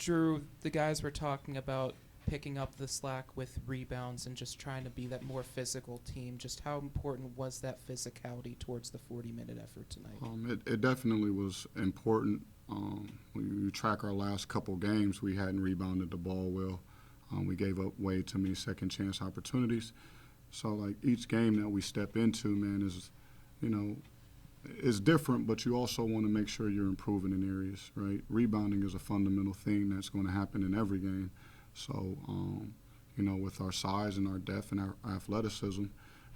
Drew, the guys were talking about picking up the slack with rebounds and just trying to be that more physical team. Just how important was that physicality towards the 40-minute effort tonight? It definitely was important. When you track our last couple games, we hadn't rebounded the ball well. We gave up way too many second chance opportunities. So, like, each game that we step into, man, is different, but you also want to make sure you're improving in areas, right? Rebounding is a fundamental thing that's going to happen in every game. So, with our size and our depth and our athleticism,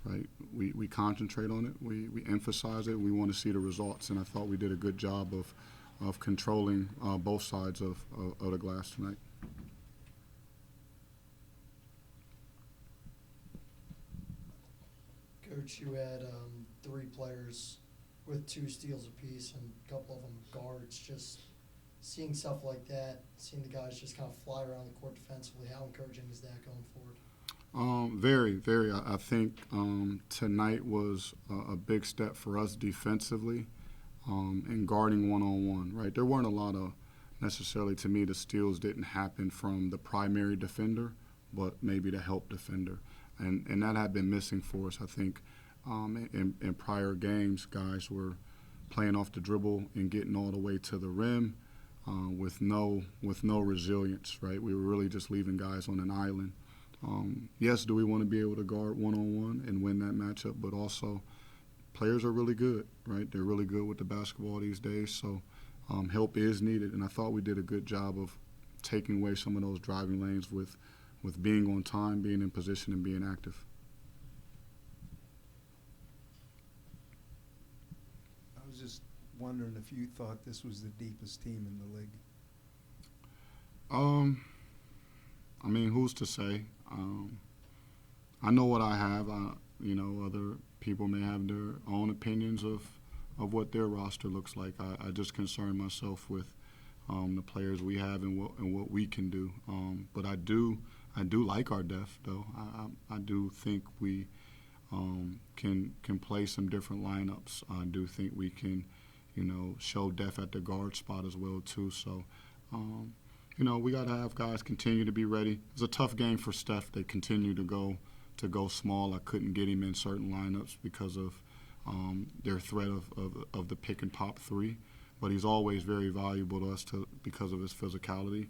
right, we concentrate on it, we emphasize it, we want to see the results, and I thought we did a good job of controlling both sides of the glass tonight. Coach, you had 3 players with 2 steals apiece and a couple of them guards. Just seeing stuff like that, seeing the guys just kind of fly around the court defensively, how encouraging is that going forward? Very, very. I think tonight was a big step for us defensively in guarding one-on-one, right? There weren't a lot of, necessarily to me, the steals didn't happen from the primary defender, but maybe the help defender. And that had been missing for us, I think. In prior games, guys were playing off the dribble and getting all the way to the rim with no resilience, right? We were really just leaving guys on an island. Yes, do we want to be able to guard one-on-one and win that matchup, but also players are really good, right? They're really good with the basketball these days, so help is needed. And I thought we did a good job of taking away some of those driving lanes with being on time, being in position, and being active. I was just wondering if you thought this was the deepest team in the league. I mean, who's to say? I know what I have. Other people may have their own opinions of what their roster looks like. I just concern myself with the players we have and what we can do. But I do like our depth, though. I do think we can play some different lineups. I do think we can, show depth at the guard spot as well too. So, we got to have guys continue to be ready. It's a tough game for Steph. They continue to go small. I couldn't get him in certain lineups because of their threat of the pick and pop 3. But he's always very valuable to us because of his physicality.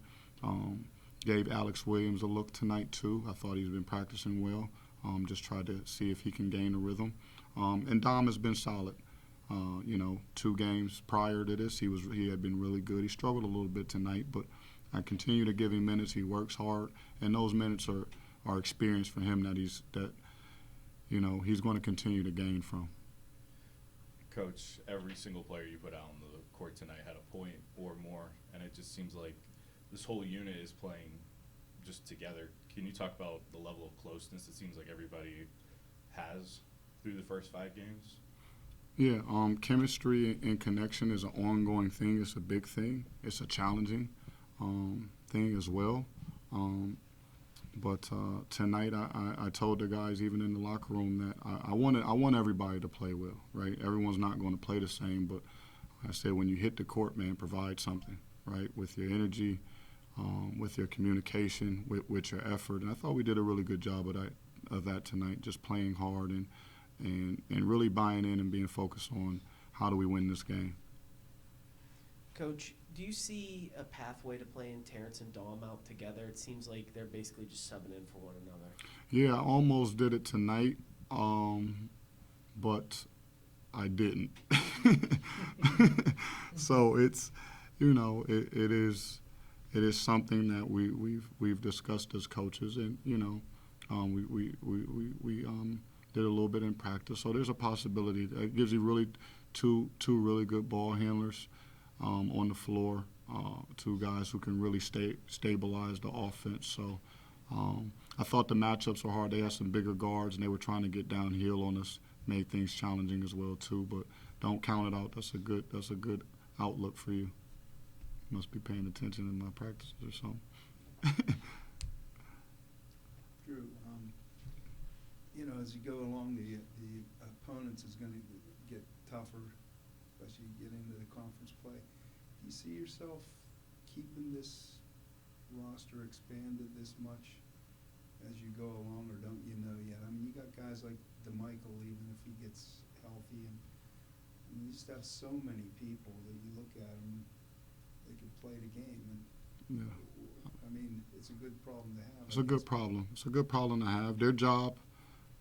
Gave Alex Williams a look tonight, too. I thought he's been practicing well. Just tried to see if he can gain a rhythm. And Dom has been solid. 2 games prior to this, he had been really good. He struggled a little bit tonight, but I continue to give him minutes. He works hard, and those minutes are experience for him that he's going to continue to gain from. Coach, every single player you put out on the court tonight had a point or more, and it just seems like this whole unit is playing just together. Can you talk about the level of closeness it seems like everybody has through the first 5 games? Yeah, chemistry and connection is an ongoing thing. It's a big thing. It's a challenging thing as well. But tonight I told the guys, even in the locker room, that I want everybody to play well, right? Everyone's not going to play the same, but I said when you hit the court, man, provide something, right, with your energy, with your communication, with your effort. And I thought we did a really good job of that tonight, just playing hard and really buying in and being focused on how do we win this game. Coach, do you see a pathway to playing Terrence and Dom out together? It seems like they're basically just subbing in for one another. Yeah, I almost did it tonight, but I didn't. So it's, it is something that we've discussed as coaches, and we did a little bit in practice. So there's a possibility. It gives you really two really good ball handlers on the floor, 2 guys who can really stabilize the offense. So I thought the matchups were hard. They had some bigger guards, and they were trying to get downhill on us, made things challenging as well too. But don't count it out. That's a good outlook for you. Must be paying attention in my practices or something. Drew, as you go along, the opponents is going to get tougher, especially you get into the conference play. Do you see yourself keeping this roster expanded this much as you go along, or don't you know yet? I mean, you got guys like DeMichael, even if he gets healthy, and you just have so many people that you look at them, they can play the game, and Yeah. I mean, it's a good problem to have. It's a good problem. It's a good problem to have. Their job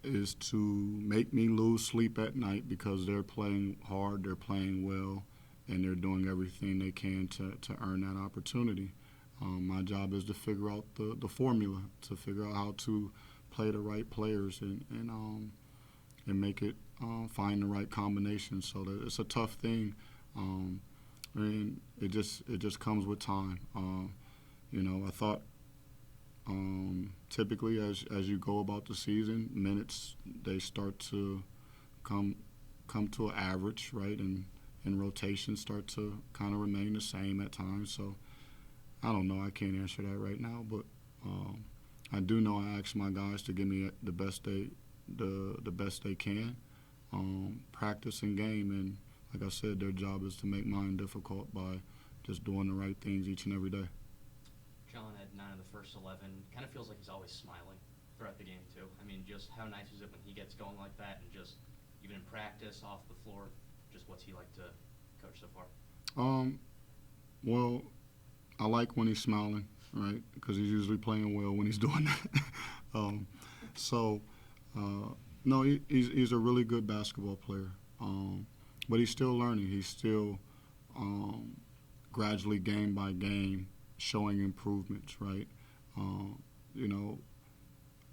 is to make me lose sleep at night because they're playing hard, they're playing well, and they're doing everything they can to earn that opportunity. My job is to figure out the formula, to figure out how to play the right players and make it find the right combination. So that it's a tough thing. I mean, it just comes with time. I thought typically as you go about the season, minutes they start to come to an average, right, and rotations start to kind of remain the same at times. So I don't know. I can't answer that right now, but I do know I ask my guys to give me the best they can, practice and game, and like I said, their job is to make mine difficult by just doing the right things each and every day. John had 9 of the first 11. Kind of feels like he's always smiling throughout the game too. I mean, just how nice is it when he gets going like that, and just even in practice, off the floor, just what's he like to coach so far? Well, I like when he's smiling, right? Because he's usually playing well when he's doing that. No, he's a really good basketball player. But he's still learning. He's still gradually, game by game, showing improvements, right?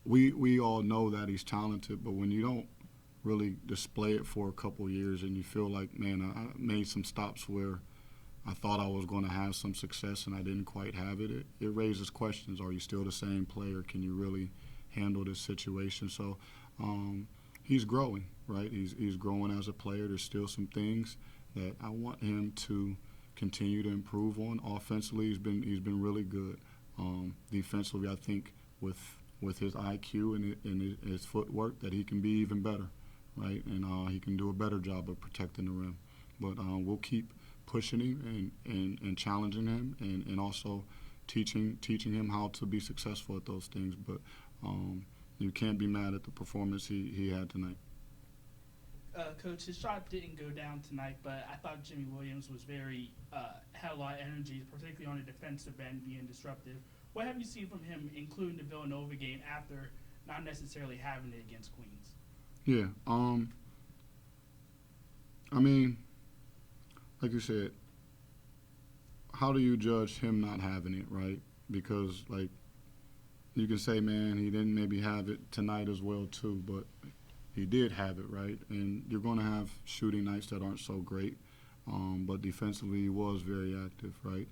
We all know that he's talented, but when you don't really display it for a couple years and you feel like, man, I made some stops where I thought I was going to have some success and I didn't quite have it, it raises questions. Are you still the same player? Can you really handle this situation? So he's growing, right? He's growing as a player. There's still some things that I want him to continue to improve on. Offensively, he's been really good. Defensively, I think with his IQ and his footwork, that he can be even better, right? And he can do a better job of protecting the rim. But we'll keep pushing him and challenging him and also teaching him how to be successful at those things. But you can't be mad at the performance he had tonight. Coach, his shot didn't go down tonight, but I thought Jimmy Williams was had a lot of energy, particularly on the defensive end, being disruptive. What have you seen from him, including the Villanova game, after not necessarily having it against Queens? Yeah, I mean, like you said, how do you judge him not having it, right? Because, like, you can say, man, he didn't maybe have it tonight as well, too, but he did have it, right? And you're going to have shooting nights that aren't so great, but defensively he was very active, right?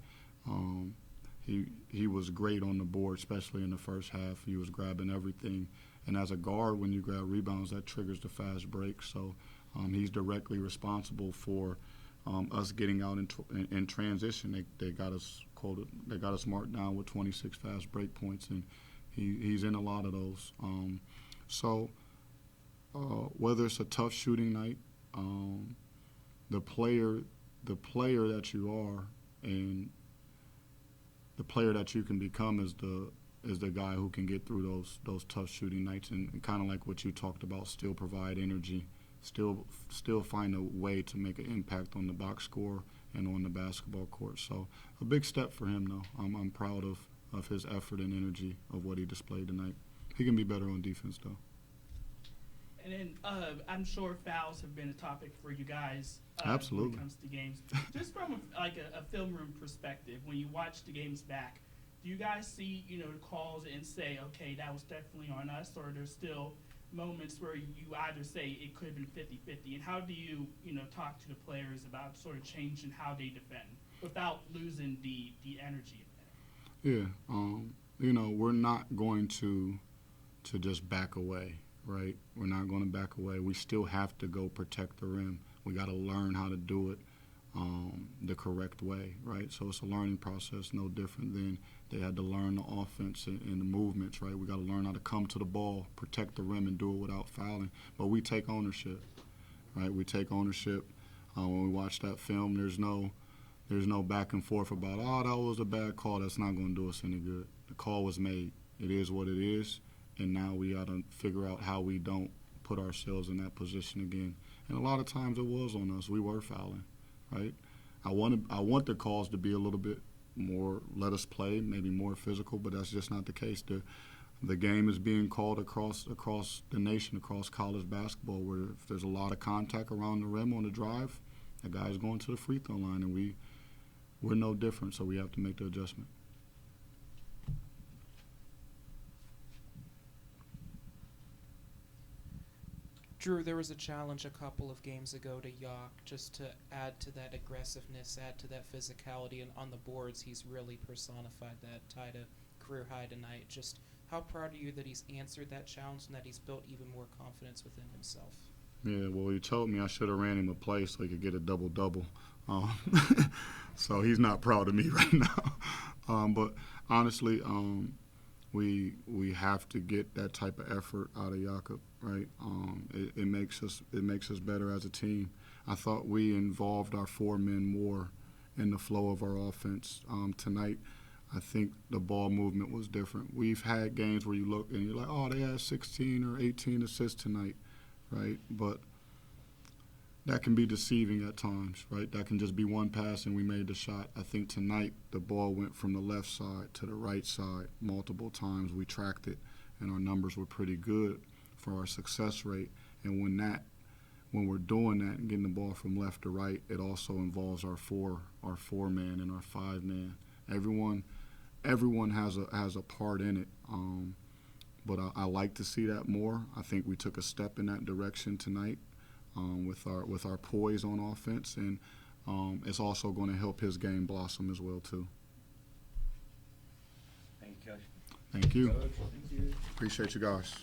He was great on the board, especially in the first half. He was grabbing everything. And as a guard, when you grab rebounds, that triggers the fast break. So he's directly responsible for us getting out in transition. They got us quoted. They got us marked down with 26 fast break points, and he's in a lot of those. Whether it's a tough shooting night, the player that you are and the player that you can become is the guy who can get through those tough shooting nights and kind of like what you talked about, still provide energy, still find a way to make an impact on the box score and on the basketball court. So a big step for him, though. I'm proud of his effort and energy of what he displayed tonight. He can be better on defense, though. And then I'm sure fouls have been a topic for you guys Absolutely. when it comes to games. Just from a film room perspective, when you watch the games back, do you guys see the calls and say, okay, that was definitely on us, or there's still moments where you either say it could have been 50-50? And how do you talk to the players about sort of changing how they defend without losing the energy of that? Yeah, we're not going to just back away. Right, we're not going to back away. We still have to go protect the rim. We got to learn how to do it the correct way, right? So it's a learning process, no different than they had to learn the offense and the movements, right? We got to learn how to come to the ball, protect the rim, and do it without fouling. But we take ownership, right? We take ownership. When we watch that film, there's no there's no back and forth about, oh, that was a bad call. That's not going to do us any good. The call was made. It is what it is, and now we got to figure out how we don't put ourselves in that position again. And a lot of times it was on us. We were fouling, right? I want the calls to be a little bit more, let us play, maybe more physical, but that's just not the case. The game is being called across the nation, across college basketball, where if there's a lot of contact around the rim on the drive, the guy's going to the free throw line, and we're no different, so we have to make the adjustment. Drew, there was a challenge a couple of games ago to Yock just to add to that aggressiveness, add to that physicality, and on the boards he's really personified that, tied a career high tonight. Just how proud are you that he's answered that challenge and that he's built even more confidence within himself? Yeah, well, he told me I should have ran him a play so he could get a double-double. So he's not proud of me right now. But honestly, we have to get that type of effort out of Jakob, right? It makes us better as a team. I thought we involved our 4 men more in the flow of our offense. Tonight, I think the ball movement was different. We've had games where you look and you're like, oh, they had 16 or 18 assists tonight, right? But that can be deceiving at times, right? That can just be one pass and we made the shot. I think tonight the ball went from the left side to the right side multiple times. We tracked it, and our numbers were pretty good for our success rate. And when we're doing that and getting the ball from left to right, it also involves our four man and our 5 man. Everyone has a part in it. But I like to see that more. I think we took a step in that direction tonight with our poise on offense, and it's also going to help his game blossom as well too. Thank you, Coach. Thank you. Coach, thank you. Appreciate you guys.